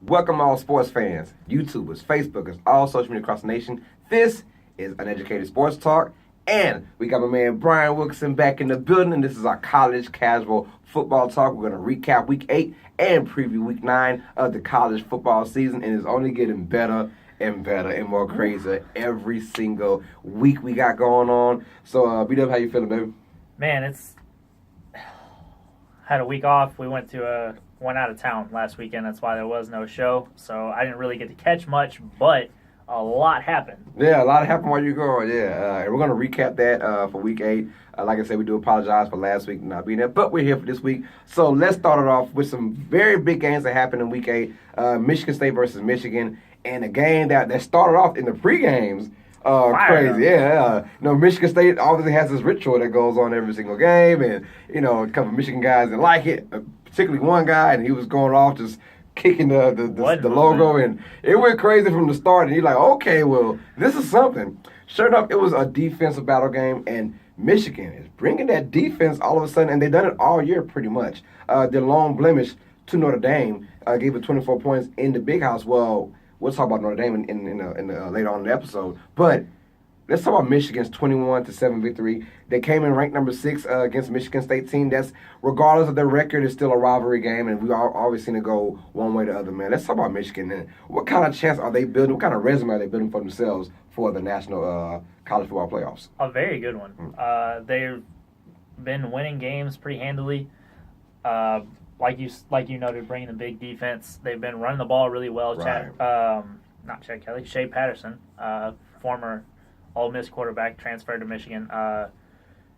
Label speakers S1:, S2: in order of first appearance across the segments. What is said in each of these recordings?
S1: Welcome all sports fans, YouTubers, Facebookers, all social media across the nation. This is Uneducated Sports Talk, and we got my man Brian Wilkinson back in the building, and this is our college casual football talk. We're going to recap Week 8 and preview Week 9 of the college football season, and it's only getting better and more crazy every single week we got going on. So, B-Dub, how you feeling, baby?
S2: Man, had a week off. We went out of town last weekend. That's why there was no show. So I didn't really get to catch much, but a lot happened.
S1: Yeah, a lot happened while you're gone. Yeah, and we're going to recap that for Week 8. Like I said, we do apologize for last week not being there, but we're here for this week. So let's start it off with some very big games that happened in Week 8. Michigan State versus Michigan, and a game that started off in the pre-games. Crazy, yeah. Michigan State obviously has this ritual that goes on every single game, and, a couple of Michigan guys didn't like it, particularly one guy, and he was going off just kicking the logo, and it went crazy from the start, and you're like, okay, well, this is something. Sure enough, it was a defensive battle game, and Michigan is bringing that defense all of a sudden, and they've done it all year pretty much. Their long blemish to Notre Dame gave it 24 points in the Big House. Well, we'll talk about Notre Dame in later on in the episode. But let's talk about Michigan's 21-7 victory. They came in ranked number 6 against Michigan State team. That's, regardless of their record, is still a rivalry game, and we always seen it go one way or the other, man. Let's talk about Michigan. And what kind of chance are they building? What kind of resume are they building for themselves for the national college football playoffs?
S2: A very good one. They've been winning games pretty handily. Like you noted, bringing the big defense. They've been running the ball really well.
S1: Right.
S2: Shea Patterson, former Ole Miss quarterback, transferred to Michigan,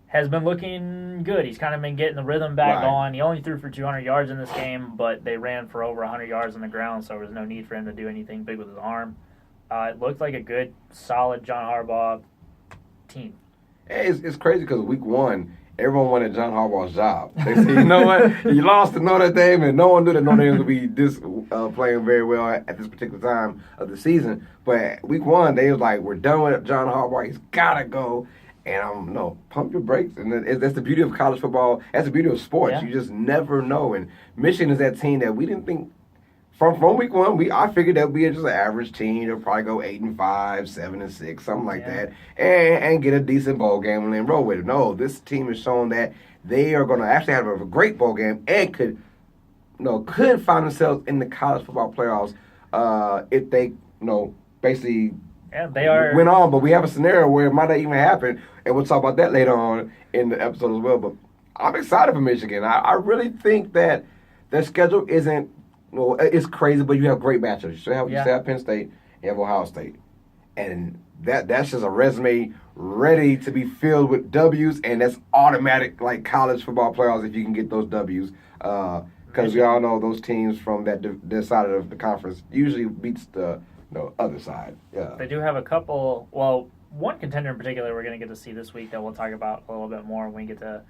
S2: has been looking good. He's kind of been getting the rhythm back on. He only threw for 200 yards in this game, but they ran for over 100 yards on the ground, so there was no need for him to do anything big with his arm. It looked like a good, solid John Harbaugh team.
S1: Hey, it's crazy because Week 1, everyone wanted John Harbaugh's job. They said, you know what? He lost to Notre Dame, and no one knew that Notre Dame would be playing very well at this particular time of the season. But Week 1, they was like, we're done with John Harbaugh. He's got to go. And pump your brakes. And that's the beauty of college football. That's the beauty of sports. Yeah. You just never know. And Michigan is that team that we didn't think from Week 1. I figured that we had just an average team. They'll probably go 8-5, 7-6, something like that, and get a decent bowl game and then roll with it. No, this team has shown that they are going to actually have a great bowl game and could find themselves in the college football playoffs if they basically.
S2: Yeah, they are.
S1: Went on, but we have a scenario where it might not even happen, and we'll talk about that later on in the episode as well. But I'm excited for Michigan. I really think that their schedule isn't. Well, it's crazy, but you have great matchups. You have Penn State, you have Ohio State, and that's just a resume ready to be filled with W's, and that's automatic like college football playoffs if you can get those W's. Because we all know those teams from that side of the conference usually beats the other side. Yeah,
S2: they do have a couple. Well, one contender in particular we're going to get to see this week that we'll talk about a little bit more when we get to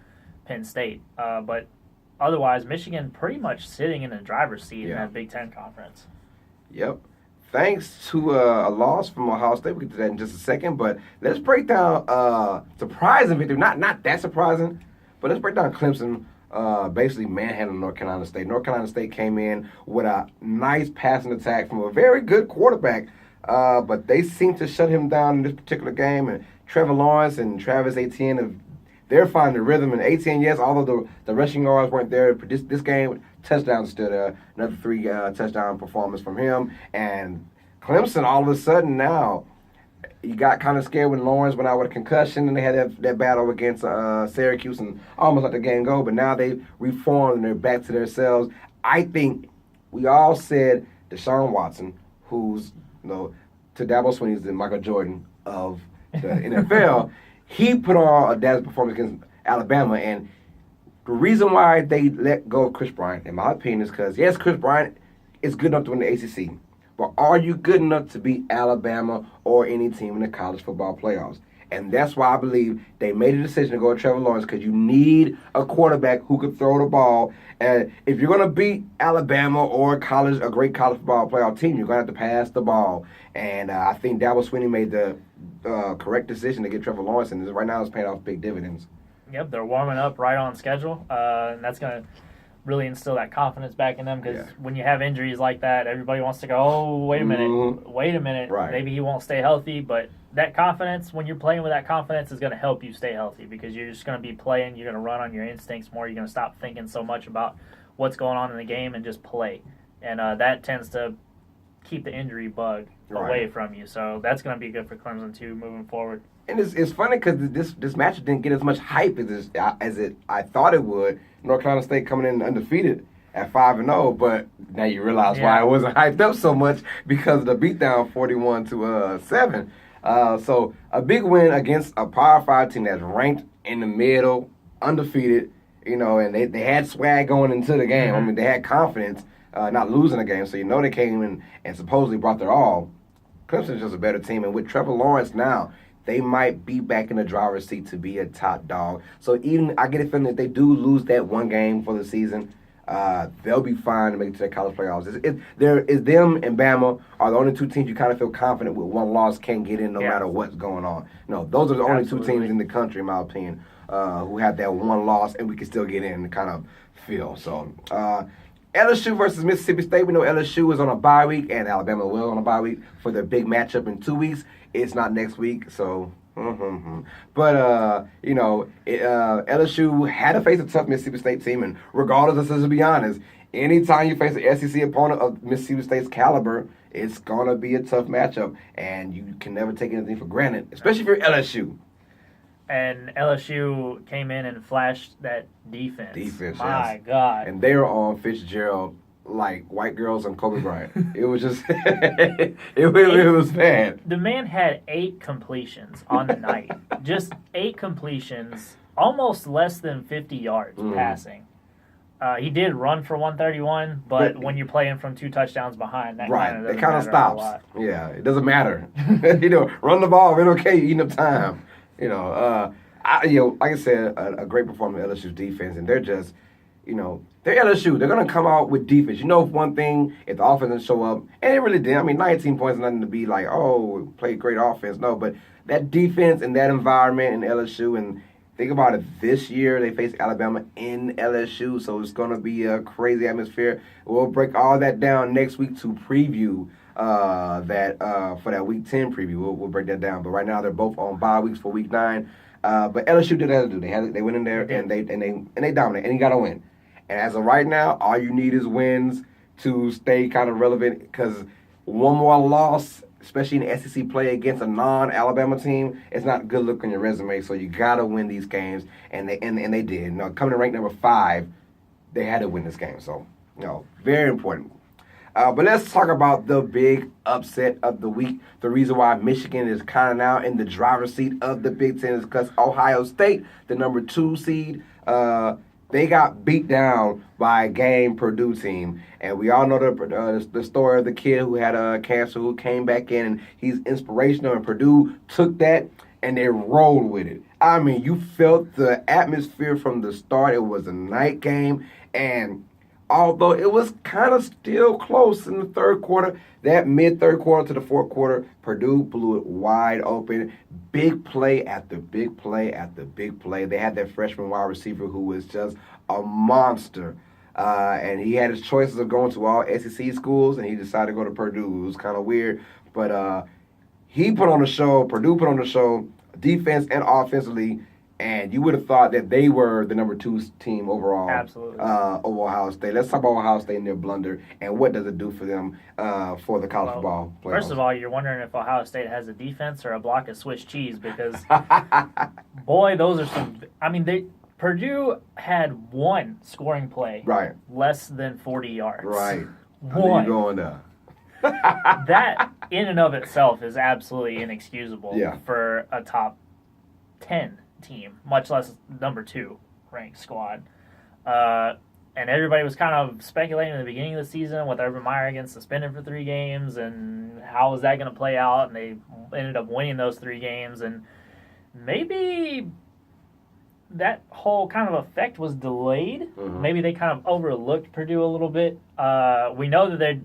S2: Penn State. But otherwise, Michigan pretty much sitting in the driver's seat in that Big Ten conference.
S1: Yep. Thanks to a loss from Ohio State. We'll get to that in just a second. But let's break down surprising victory. Not that surprising, but let's break down Clemson basically manhandling North Carolina State. North Carolina State came in with a nice passing attack from a very good quarterback, but they seemed to shut him down in this particular game. And Trevor Lawrence and Travis Etienne they're finding the rhythm. And Etienne, yes, although the rushing yards weren't there, but this game, touchdowns stood there. Another 3 touchdown performance from him. And Clemson, all of a sudden now, you got kind of scared when Lawrence went out with a concussion, and they had that battle against Syracuse and almost let the game go. But now they've reformed and they're back to themselves. I think we all said Deshaun Watson, who's to Dabo Swinney's the Michael Jordan of the NFL, he put on a dazzling performance against Alabama. And the reason why they let go of Chris Bryant, in my opinion, is because, yes, Chris Bryant is good enough to win the ACC. But are you good enough to beat Alabama or any team in the college football playoffs? And that's why I believe they made a decision to go with Trevor Lawrence, because you need a quarterback who could throw the ball. And if you're going to beat Alabama or a great college football playoff team, you're going to have to pass the ball. And I think Dabo Swinney made the correct decision to get Trevor Lawrence, and right now it's paying off big dividends.
S2: Yep, they're warming up right on schedule. And that's going to really instill that confidence back in them, because when you have injuries like that, everybody wants to go, oh, wait a minute,
S1: right.
S2: Maybe he won't stay healthy, but that confidence, when you're playing with that confidence, is going to help you stay healthy, because you're just going to be playing, you're going to run on your instincts more, you're going to stop thinking so much about what's going on in the game and just play, and that tends to keep the injury bug away from you, so that's going to be good for Clemson too moving forward.
S1: And it's funny because this match didn't get as much hype as I thought it would. North Carolina State coming in undefeated at 5-0, but now you realize why it wasn't hyped up so much, because of the beatdown 41-7. So a big win against a Power 5 team that's ranked in the middle, undefeated, and they had swag going into the game. I mean, they had confidence, not losing the game, so they came in and supposedly brought their all. Clemson's just a better team, and with Trevor Lawrence now, they might be back in the driver's seat to be a top dog. So even I get a feeling that they do lose that one game for the season, they'll be fine to make it to the college playoffs. Them and Bama are the only two teams you kind of feel confident with one loss can get in no matter what's going on. No, those are the only two teams in the country, in my opinion, who have that one loss and we can still get in and kind of feel. So LSU versus Mississippi State. We know LSU is on a bye week and Alabama will on a bye week for their big matchup in 2 weeks. It's not next week, so. But, LSU had to face a tough Mississippi State team, and regardless, to be honest, anytime you face an SEC opponent of Mississippi State's caliber, it's going to be a tough matchup, and you can never take anything for granted, especially if you're LSU.
S2: And LSU came in and flashed that defense. My God.
S1: And they were on Fitzgerald like white girls on Kobe Bryant. It was just, it was bad.
S2: The man had 8 completions on the night. Just 8 completions, almost less than 50 yards passing. He did run for 131, but when you're playing from 2 touchdowns behind, that
S1: kind of stops. Yeah, it doesn't matter. Run the ball. It's okay. You're eating up time. Like I said, a great performance of LSU's defense, and they're just, they're LSU. They're going to come out with defense. One thing, if the offense doesn't show up, and it really did. I mean, 19 points is nothing to be like, oh, played great offense. No, but that defense and that environment in LSU, and think about it, this year they face Alabama in LSU, so it's going to be a crazy atmosphere. We'll break all that down next week to preview for that Week 10 preview. We'll break that down. But right now they're both on bye weeks for Week 9. But LSU did what they had to do. They went in there and they dominate, and you got to win. And as of right now, all you need is wins to stay kind of relevant, because one more loss, especially in SEC play against a non-Alabama team, it's not a good look on your resume. So you got to win these games, and they did. Now, coming to rank number 5, they had to win this game. So, very important. But let's talk about the big upset of the week. The reason why Michigan is kind of now in the driver's seat of the Big Ten is because Ohio State, the number 2 seed, they got beat down by a game Purdue team. And we all know the story of the kid who had cancer, who came back in, and he's inspirational. And Purdue took that and they rolled with it. I mean, you felt the atmosphere from the start. It was a night game, and although it was kind of still close in the third quarter, that mid-third quarter to the fourth quarter, Purdue blew it wide open. Big play after big play after big play. They had their freshman wide receiver who was just a monster. And he had his choices of going to all SEC schools, and he decided to go to Purdue. It was kind of weird. But he put on a show, Purdue put on a show, defense and offensively, and you would have thought that they were the number 2 team overall.
S2: Absolutely.
S1: Over Ohio State. Let's talk about Ohio State and their blunder and what does it do for them for the college football playoffs.
S2: First of all, you're wondering if Ohio State has a defense or a block of Swiss cheese, because, boy, those are some – I mean, Purdue had 1 scoring play less than 40 yards.
S1: Right.
S2: One.
S1: You going there?
S2: That, in and of itself, is absolutely inexcusable for a top 10 team, much less number 2 ranked squad. And everybody was kind of speculating at the beginning of the season with Urban Meyer getting suspended for 3 games and how was that going to play out, and they ended up winning those 3 games, and maybe that whole kind of effect was delayed. Mm-hmm. Maybe they kind of overlooked Purdue a little bit. We know that their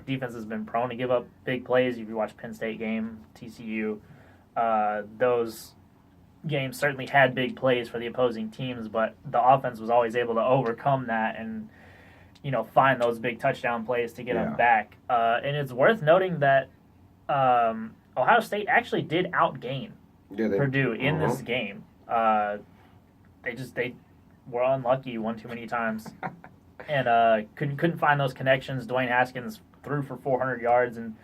S2: defense has been prone to give up big plays. If you watch Penn State game, TCU, those games certainly had big plays for the opposing teams, but the offense was always able to overcome that and, find those big touchdown plays to get them back. And it's worth noting that Ohio State actually did outgain Purdue in this game. They were unlucky one too many times and couldn't find those connections. Dwayne Haskins threw for 400 yards and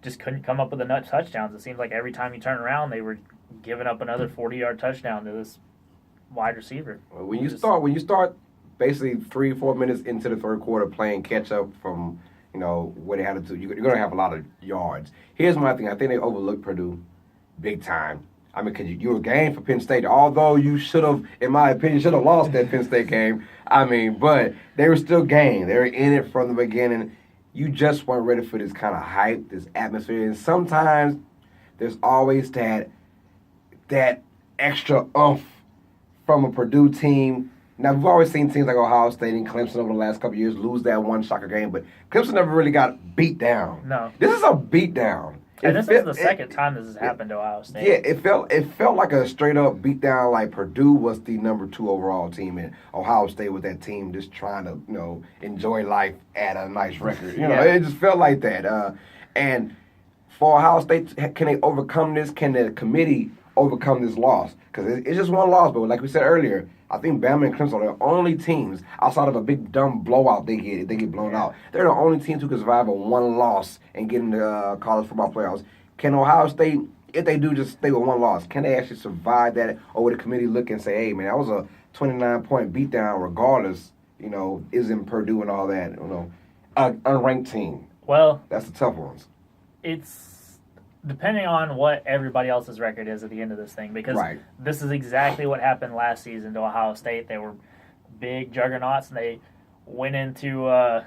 S2: just couldn't come up with enough touchdowns. It seems like every time you turn around, they were giving up another 40-yard touchdown to this wide receiver.
S1: Well, when you start basically 3-4 minutes into the third quarter playing catch up from what they had to do, you're going to have a lot of yards. Here's my thing: I think they overlooked Purdue big time. I mean, because you were game for Penn State, although you should have, in my opinion, should have lost that Penn State game. I mean, but they were still game. They were in it from the beginning. You just weren't ready for this kind of hype, this atmosphere. And sometimes there's always that extra oomph from a Purdue team. Now, we've always seen teams like Ohio State and Clemson over the last couple of years lose that one shocker game, but Clemson never really got beat down.
S2: No.
S1: This is a beat down.
S2: And this is the second time this has happened to Ohio State.
S1: Yeah, it felt like a straight-up beatdown, like Purdue was the number 2 overall team, and Ohio State was that team just trying to, enjoy life at a nice record. It just felt like that. And for Ohio State, can they overcome this? Can the committee overcome this loss? Because it's just one loss, but like we said earlier, I think Bama and Clemson are the only teams outside of a big dumb blowout they get blown out. They're the only teams who can survive a one loss and get into college football playoffs. Can Ohio State, if they do just stay with one loss, can they actually survive that? Or would the committee look and say, hey, man, that was a 29-point beatdown regardless, is in Purdue and all that, an unranked team?
S2: Well,
S1: that's the tough ones.
S2: It's depending on what everybody else's record is at the end of this thing, because this is exactly what happened last season to Ohio State. They were big juggernauts, and they went into I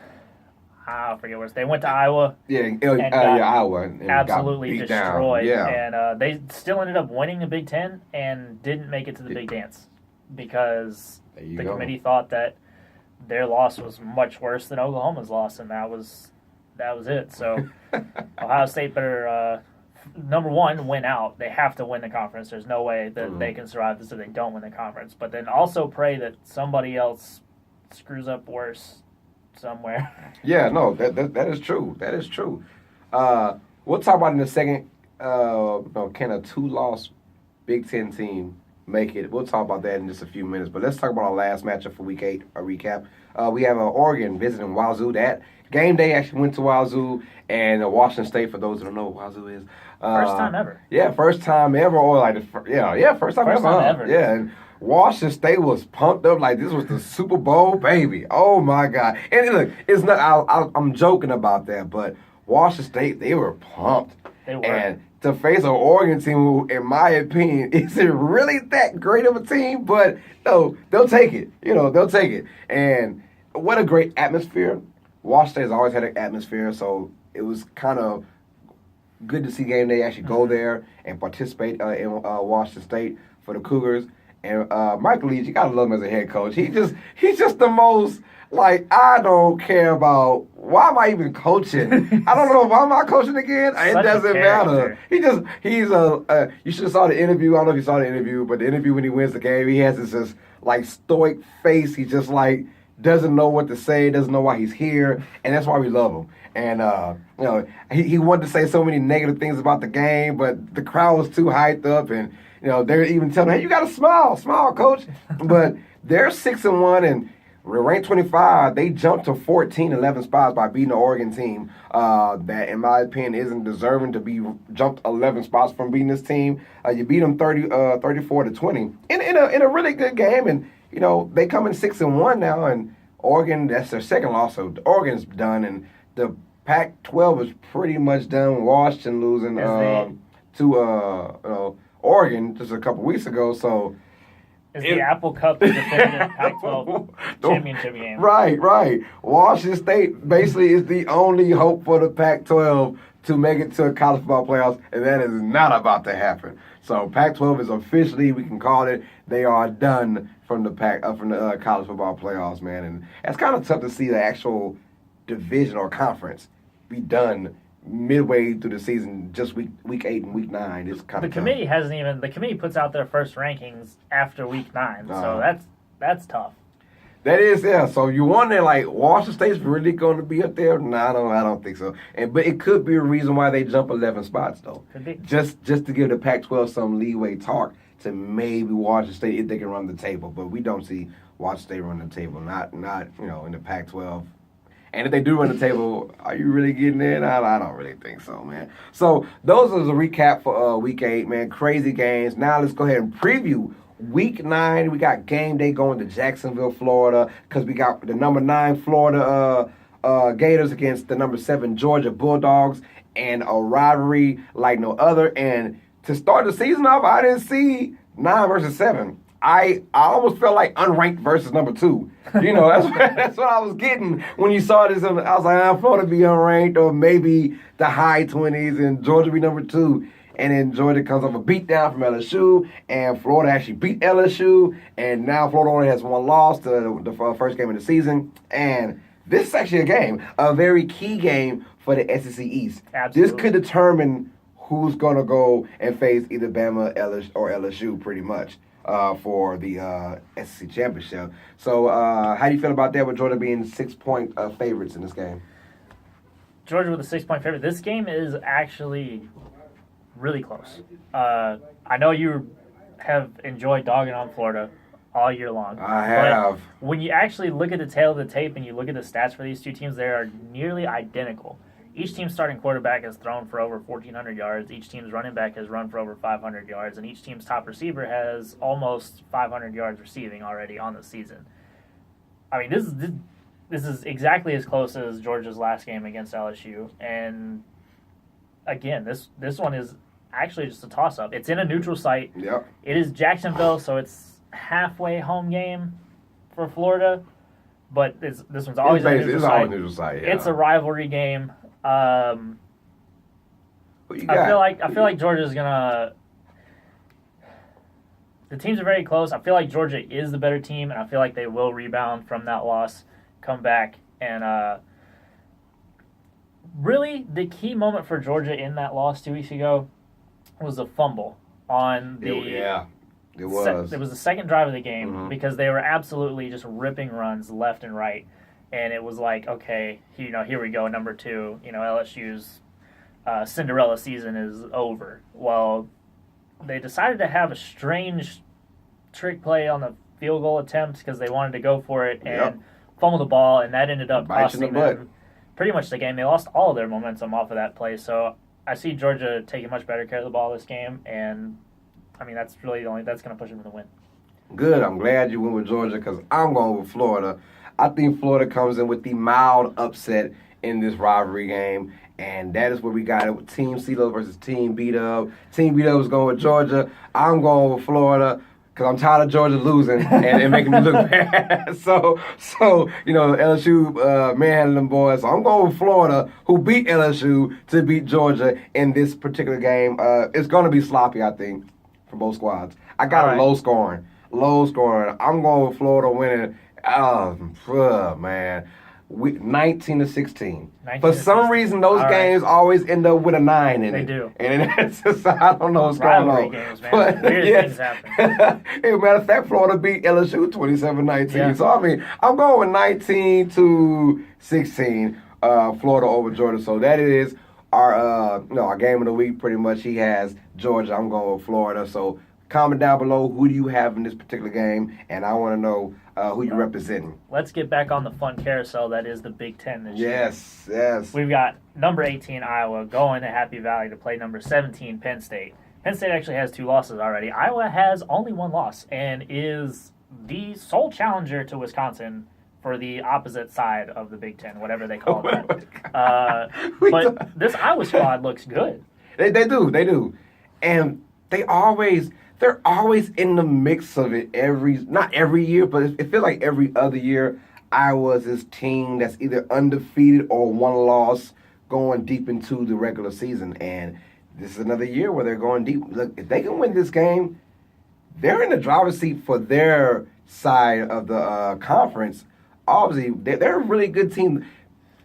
S2: forget where they went to Iowa.
S1: Iowa, and
S2: absolutely
S1: got
S2: destroyed.
S1: Yeah.
S2: And they still ended up winning the Big Ten and didn't make it to the Big Dance because the committee thought that their loss was much worse than Oklahoma's loss, and that was it. So Ohio State better. Number one, win out. They have to win the conference. There's no way that they can survive this if they don't win the conference. But then also pray that somebody else screws up worse somewhere.
S1: Yeah, no, that is true. That is true. We'll talk about in a second. Can a 2-loss Big Ten team make it? We'll talk about that in just a few minutes. But let's talk about our last matchup for Week 8, a recap. We have Oregon visiting Wazoo. That game day actually went to Wazoo, and Washington State, for those who don't know what Wazoo is.
S2: First time ever.
S1: Yeah, first time ever. Or first time ever. Yeah, and Washington State was pumped up like this was the Super Bowl, baby. Oh, my God. And look, it's not. I'm joking about that, but Washington State, they were pumped.
S2: They were.
S1: And to face an Oregon team who, in my opinion, isn't really that great of a team, but no, they'll take it. They'll take it. And what a great atmosphere. Washington State has always had an atmosphere, so it was kind of good to see game day actually go there and participate in Washington State for the Cougars. And Michael Leach, you gotta love him as a head coach. He's just the most, I don't care about, why am I even coaching? I don't know, why am I coaching again? It doesn't matter. You should have saw the interview. I don't know if you saw the interview, but the interview when he wins the game, he has this just stoic face. He just doesn't know what to say, doesn't know why he's here, and that's why we love him. And, he wanted to say so many negative things about the game, but the crowd was too hyped up, and, they're even telling him, hey, you got to smile, coach. But they're 6-1, and we're ranked 25. They jumped to 11 spots by beating the Oregon team that, in my opinion, isn't deserving to be jumped 11 spots from beating this team. You beat them 34-20 in a really good game, and, they come in 6-1 now, and Oregon, that's their second loss, so Oregon's done, and the Pac-12 is pretty much done. Washington losing to Oregon just a couple weeks ago, so
S2: the Apple Cup the definitive Pac-12 championship game.
S1: Right. Washington State basically is the only hope for the Pac-12 to make it to a college football playoffs, and that is not about to happen. So Pac-12 is officially, we can call it, they are done from the college football playoffs, man. And it's kind of tough to see the actual division or conference be done midway through the season, just week 8 and week 9. It's kind of
S2: the committee hasn't even. The committee puts out their first rankings after week 9, so that's tough.
S1: That is, yeah. So you wonder, like, Washington State's really going to be up there? No, I don't think so. But it could be a reason why they jump 11 spots, though.
S2: Could be.
S1: Just to give the Pac-12 some leeway talk to maybe Washington State if they can run the table. But we don't see Washington State run the table, not in the Pac-12. And if they do run the table, are you really getting in? I don't really think so, man. So those are the recap for Week 8, man. Crazy games. Now let's go ahead and preview Week 9. We got game day going to Jacksonville, Florida, because we got the number 9 Florida Gators against the number 7 Georgia Bulldogs, and a rivalry like no other. And to start the season off, I didn't see 9 versus 7. I almost felt like unranked versus number 2. That's what I was getting when you saw this. I was like, Florida be unranked, or maybe the high 20s, and Georgia be number 2. And then Georgia comes off a beatdown from LSU, and Florida actually beat LSU, and now Florida only has 1 loss to the first game of the season. And this is actually a very key game for the SEC East.
S2: Absolutely.
S1: This could determine who's going to go and face either Bama or LSU pretty much for the SEC championship. So how do you feel about that with Georgia being 6-point favorites in this game?
S2: Georgia with a 6-point favorite. This game is actually really close. I know you have enjoyed dogging on Florida all year long.
S1: I have.
S2: But when you actually look at the tail of the tape and you look at the stats for these two teams, they are nearly identical. Each team's starting quarterback has thrown for over 1,400 yards. Each team's running back has run for over 500 yards. And each team's top receiver has almost 500 yards receiving already on the season. I mean, this is exactly as close as Georgia's last game against LSU. And again, this one is actually just a toss-up. It's in a neutral site.
S1: Yep.
S2: It is Jacksonville, so it's halfway home game for Florida. But this one's always a neutral site.
S1: Always neutral site. Yeah.
S2: It's a rivalry game.
S1: What you got?
S2: I feel like Georgia's gonna. The teams are very close. I feel like Georgia is the better team, and I feel like they will rebound from that loss, come back, and really the key moment for Georgia in that loss 2 weeks ago was a fumble on the.
S1: It was.
S2: It was the second drive of the game because they were absolutely just ripping runs left and right. And it was like, okay, here we go, number 2. LSU's Cinderella season is over. Well, they decided to have a strange trick play on the field goal attempt because they wanted to go for it and fumble the ball, and that ended up costing them pretty much the game. They lost all of their momentum off of that play. So I see Georgia taking much better care of the ball this game, and I mean that's really that's going to push them to the win.
S1: Good. I'm glad you went with Georgia because I'm going with Florida. I think Florida comes in with the mild upset in this rivalry game, and that is where we got it with Team CeeLo versus Team Beat-Up. Team Beat-Up is going with Georgia. I'm going with Florida because I'm tired of Georgia losing and making me look bad. So LSU manhandling them boys. So I'm going with Florida, who beat LSU to beat Georgia in this particular game. It's going to be sloppy, I think, for both squads. I got a low scoring. I'm going with Florida winning. Oh, man. 19-16. For some reason, those games always end up with a 9 in it.
S2: They do.
S1: And it's just, I don't know what's going on.
S2: Games, man.
S1: But,
S2: weird things happen.
S1: Hey, matter of fact, Florida beat LSU 27-19.
S2: Yeah.
S1: So, I mean, I'm going with 19-16, Florida over Georgia. So that is our game of the week. Pretty much, he has Georgia. I'm going with Florida. So comment down below who do you have in this particular game, and I want to know who you're representing.
S2: Let's get back on the fun carousel that is the Big Ten this year.
S1: Yes.
S2: We've got number 18, Iowa, going to Happy Valley to play number 17, Penn State. Penn State actually has 2 losses already. Iowa has only 1 loss and is the sole challenger to Wisconsin for the opposite side of the Big Ten, whatever they call that. But this Iowa squad looks good.
S1: They do. And they're always in the mix of it not every year, but it feels like every other year, Iowa's this team that's either undefeated or 1 loss going deep into the regular season. And this is another year where they're going deep. Look, if they can win this game, they're in the driver's seat for their side of the conference. Obviously, they're a really good team.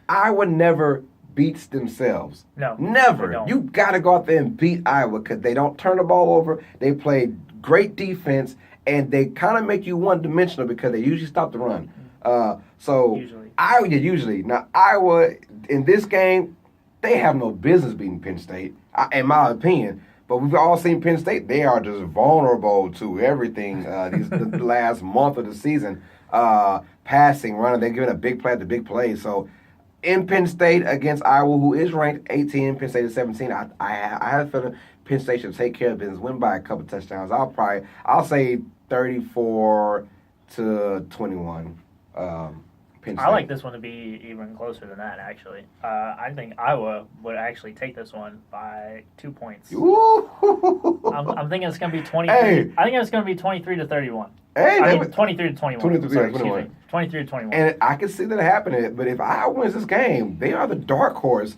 S1: Iowa never beats themselves.
S2: No.
S1: Never. You got to go out there and beat Iowa because they don't turn the ball over. They play great defense, and they kind of make you one-dimensional because they usually stop the run. Usually. Now, Iowa, in this game, they have no business beating Penn State, in my opinion. But we've all seen Penn State. They are just vulnerable to everything the last month of the season. Passing, running, they're giving a big play after big play. So, in Penn State against Iowa, who is ranked 18, Penn State is 17, I have a feeling Penn State should take care of business, win by a couple touchdowns. I'll say 34-21. Penn State.
S2: I like this one to be even closer than that, actually. I think Iowa would actually take this one by 2 points. I'm thinking it's going to be 23. Hey. I think it's going to be 23-31.
S1: Hey,
S2: 23-21. 23-21.
S1: And I can see that happening. But if Iowa wins this game, they are the dark horse.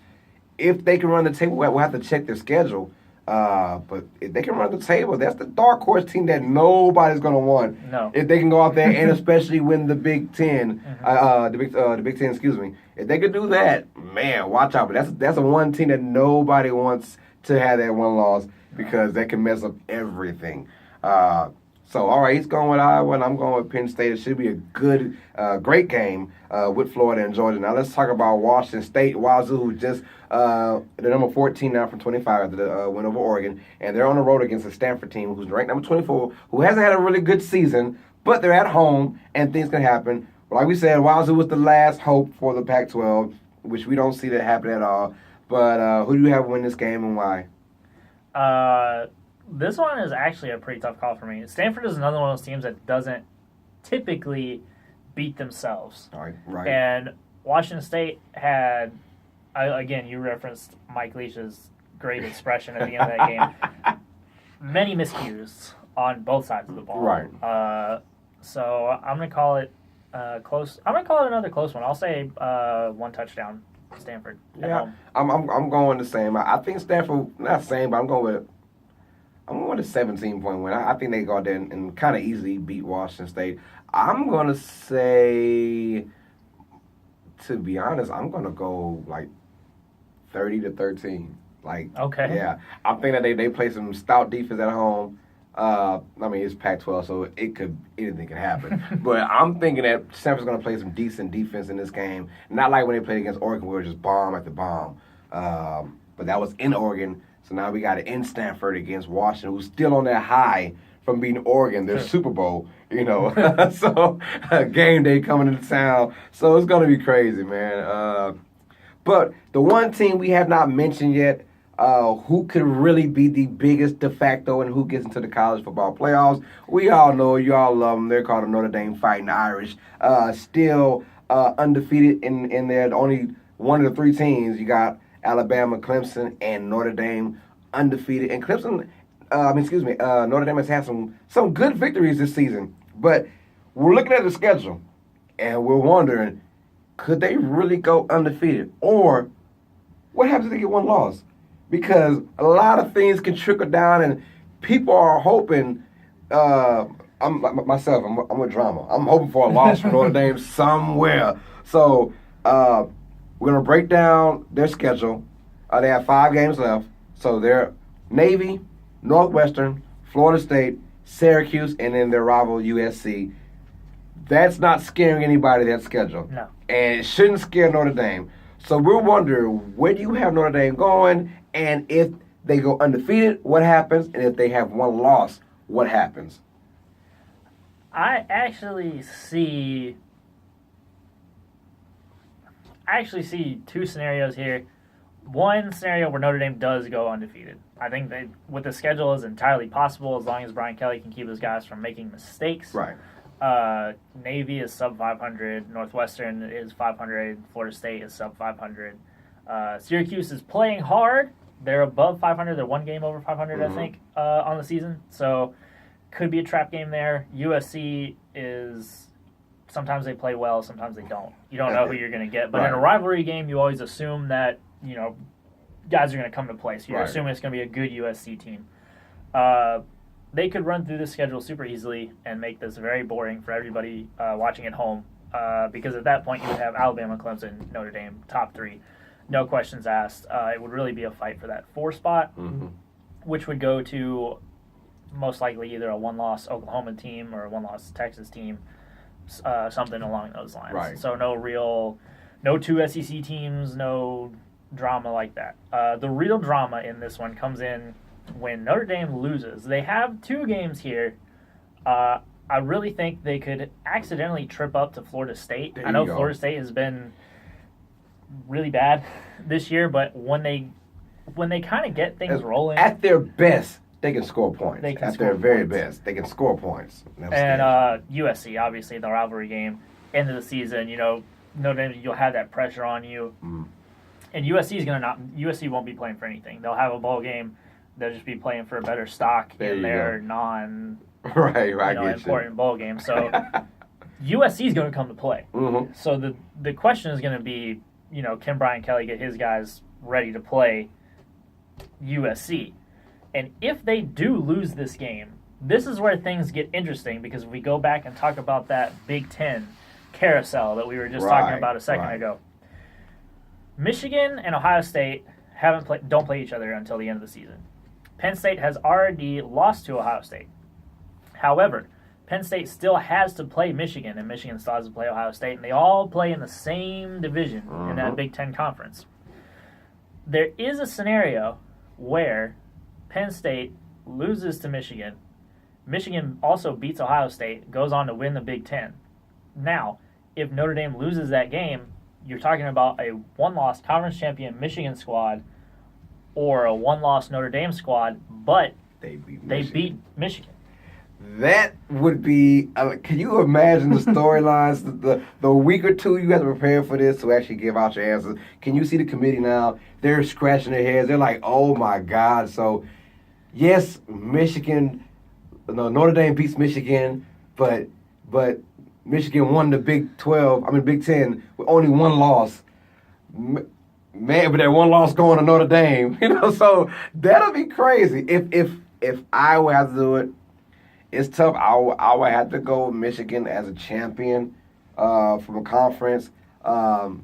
S1: If they can run the table, we'll have to check their schedule. But if they can run the table, that's the dark horse team that nobody's going to want.
S2: No.
S1: If they can go out there and especially win the Big Ten, the Big Ten, excuse me. If they could do that, man, watch out. But that's a one team that nobody wants to have that one loss because that can mess up everything. So, all right, he's going with Iowa, and I'm going with Penn State. It should be a good, great game with Florida and Georgia. Now, let's talk about Washington State. Wazoo, who just they're number 14 now from 25 after the win over Oregon, and they're on the road against a Stanford team who's ranked number 24, who hasn't had a really good season, but they're at home, and things can happen. But like we said, Wazoo was the last hope for the Pac-12, which we don't see that happen at all. But who do you have win this game and why?
S2: This one is actually a pretty tough call for me. Stanford is another one of those teams that doesn't typically beat themselves.
S1: Right.
S2: And Washington State had, again, you referenced Mike Leach's great expression at the end of that game. Many miscues on both sides of the ball.
S1: Right.
S2: So I'm going to call it close. I'm going to call it another close one. I'll say one touchdown, Stanford.
S1: Yeah, I'm going the same. I think Stanford, not same, but I'm going with a 17-point win. I think they go out there and kind of easily beat Washington State. I'm going to say, to be honest, I'm going to go like 30-13.
S2: Okay.
S1: Yeah. I'm thinking that they play some stout defense at home. It's Pac-12, so anything can happen. But I'm thinking that Stanford's going to play some decent defense in this game. Not like when they played against Oregon, where it was just bomb after bomb. But that was in Oregon. So now we got it in Stanford against Washington, who's still on that high from beating Oregon, their Super Bowl, So game day coming into town. So it's going to be crazy, man. But the one team we have not mentioned yet, who could really be the biggest de facto and who gets into the college football playoffs, we all know, you all love them. They're called the Notre Dame Fighting Irish. Still undefeated in there. Only one of the three teams. You got Alabama, Clemson, and Notre Dame undefeated. And Notre Dame has had some good victories this season. But we're looking at the schedule, and we're wondering, could they really go undefeated? Or what happens if they get one loss? Because a lot of things can trickle down, and people are hoping. I'm a drama. I'm hoping for a loss for Notre Dame somewhere. So we're going to break down their schedule. They have 5 games left. So they're Navy, Northwestern, Florida State, Syracuse, and then their rival USC. That's not scaring anybody, that schedule.
S2: No.
S1: And it shouldn't scare Notre Dame. So we're wondering, where do you have Notre Dame going? And if they go undefeated, what happens? And if they have one loss, what happens?
S2: I actually see 2 scenarios here. One scenario where Notre Dame does go undefeated. I think with the schedule is entirely possible as long as Brian Kelly can keep his guys from making mistakes.
S1: Right.
S2: Navy is sub 500. Northwestern is 500. Florida State is sub 500. Syracuse is playing hard. They're above 500. They're 1 game over 500, I think, on the season. So could be a trap game there. USC is... Sometimes they play well, sometimes they don't. You don't know who you're going to get. But in a rivalry game, you always assume that, guys are going to come to play. So you're assuming it's going to be a good USC team. They could run through the schedule super easily and make this very boring for everybody watching at home. Because at that point, you would have Alabama, Clemson, Notre Dame, top 3. no questions asked. It would really be a fight for that 4 spot, which would go to most likely either a one-loss Oklahoma team or a one-loss Texas team, something along those lines.
S1: Right.
S2: So no 2 SEC teams, no drama like that. The real drama in this one comes in when Notre Dame loses. They have 2 games here. I really think they could accidentally trip up to Florida State. I know Florida State has been really bad this year, but when they kind of get things rolling
S1: at their best, they can score points. At their very best, they can score points.
S2: And USC, obviously, the rivalry game, end of the season. Notre Dame, you'll have that pressure on you, and USC won't be playing for anything. They'll have a bowl game. They'll just be playing for a better stock in their important bowl game. So USC is going to come to play. So the question is going to be, can Brian Kelly get his guys ready to play USC? And if they do lose this game, this is where things get interesting, because if we go back and talk about that Big Ten carousel that we were just talking about a second ago, Michigan and Ohio State don't play each other until the end of the season. Penn State has already lost to Ohio State. However, Penn State still has to play Michigan, and Michigan still has to play Ohio State, and they all play in the same division in that Big Ten conference. There is a scenario where Penn State loses to Michigan. Michigan also beats Ohio State, goes on to win the Big Ten. Now, if Notre Dame loses that game, you're talking about a one-loss conference champion Michigan squad or a one-loss Notre Dame squad, but they beat Michigan.
S1: That would be. Can you imagine the storylines? the week or two you have to prepare for this to actually give out your answers. Can you see the committee now? They're scratching their heads. They're like, "Oh my God!" So, yes, Notre Dame beats Michigan, but Michigan won the Big 10 with only one loss. Man, but that one loss going to Notre Dame, So that'll be crazy. If I would have to do it. It's tough. I would have to go with Michigan as a champion from a conference. And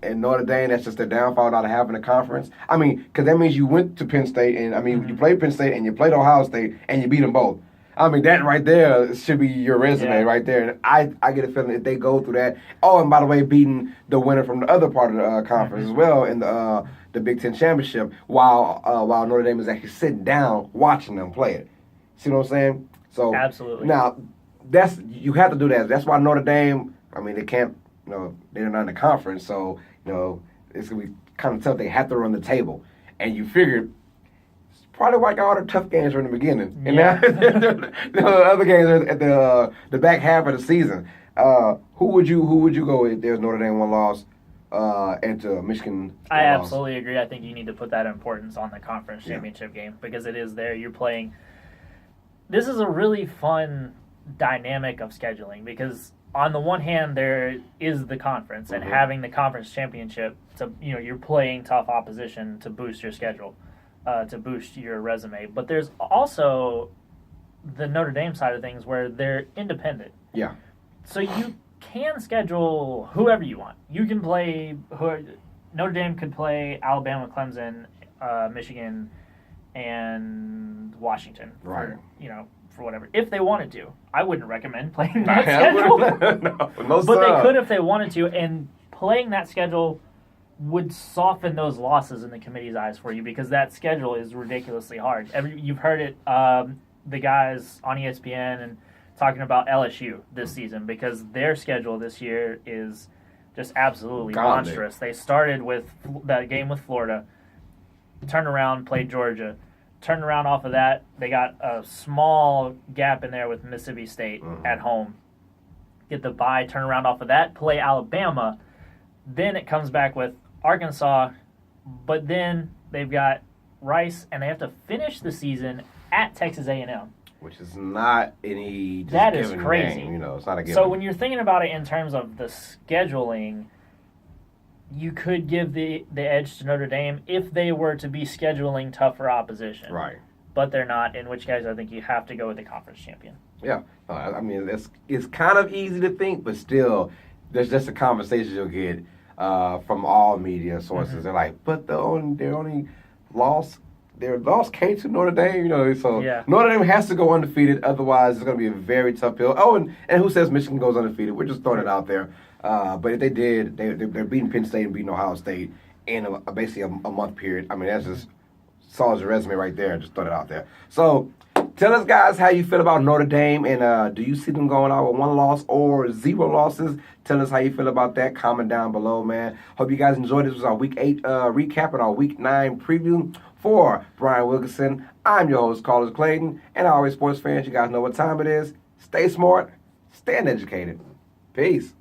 S1: Notre Dame, that's just their downfall not having a conference. I mean, because that means you went to Penn State, and you played Penn State, and you played Ohio State, and you beat them both. I mean, that right there should be your resume right there. And I get a feeling if they go through that. Oh, and by the way, beating the winner from the other part of the conference as well in the Big Ten championship, while Notre Dame is actually sitting down watching them play it. See what I'm saying? So
S2: absolutely.
S1: Now, you have to do that. That's why Notre Dame. I mean, they can't. They're not in the conference, so it's gonna be kind of tough. They have to run the table, and you figured it's probably why all the tough games are in the beginning, and now the other games are at the back half of the season. Who would you go if there's Notre Dame one loss? And to Michigan.
S2: I absolutely agree. I think you need to put that importance on the conference championship game, because it is there. You're playing. This is a really fun dynamic of scheduling, because on the one hand there is the conference and having the conference championship to you're playing tough opposition to boost your schedule, to boost your resume. But there's also the Notre Dame side of things where they're independent.
S1: Yeah.
S2: So you can schedule whoever you want. You can play Notre Dame could play Alabama, Clemson, Michigan, and Washington,
S1: right?
S2: For whatever, if they wanted to. I wouldn't recommend playing that schedule,
S1: no,
S2: but they could if they wanted to, and playing that schedule would soften those losses in the committee's eyes for you, because that schedule is ridiculously hard. You've heard it, the guys on ESPN and talking about LSU this season, because their schedule this year is just absolutely monstrous. They started with that game with Florida, turned around, played Georgia, turned around off of that. They got a small gap in there with Mississippi State at home. Get the bye, turn around off of that, play Alabama. Then it comes back with Arkansas, but then they've got Rice, and they have to finish the season at Texas A&M.
S1: Which is not any just
S2: that is crazy.
S1: Game, it's not a given.
S2: So when you're thinking about it in terms of the scheduling, you could give the edge to Notre Dame if they were to be scheduling tougher opposition.
S1: Right.
S2: But they're not, in which case I think you have to go with the conference champion.
S1: Yeah. I mean, it's kind of easy to think, but still, there's just a conversation you'll get from all media sources.
S2: Mm-hmm.
S1: They're like, but their only loss. Their loss came to Notre Dame, so Notre Dame has to go undefeated. Otherwise, it's going to be a very tough hill. Oh, and who says Michigan goes undefeated? We're just throwing it out there. But if they did, they're beating Penn State and beating Ohio State in basically a month period. I mean, that's just solid your resume right there. Just throw it out there. So tell us, guys, how you feel about Notre Dame, and do you see them going out with 1 loss or 0 losses? Tell us how you feel about that. Comment down below, man. Hope you guys enjoyed. This was our Week 8 recap and our Week 9 preview. For Brian Wilkinson, I'm your host, Carlos Clayton, and always sports fans, you guys know what time it is. Stay smart, stay educated. Peace.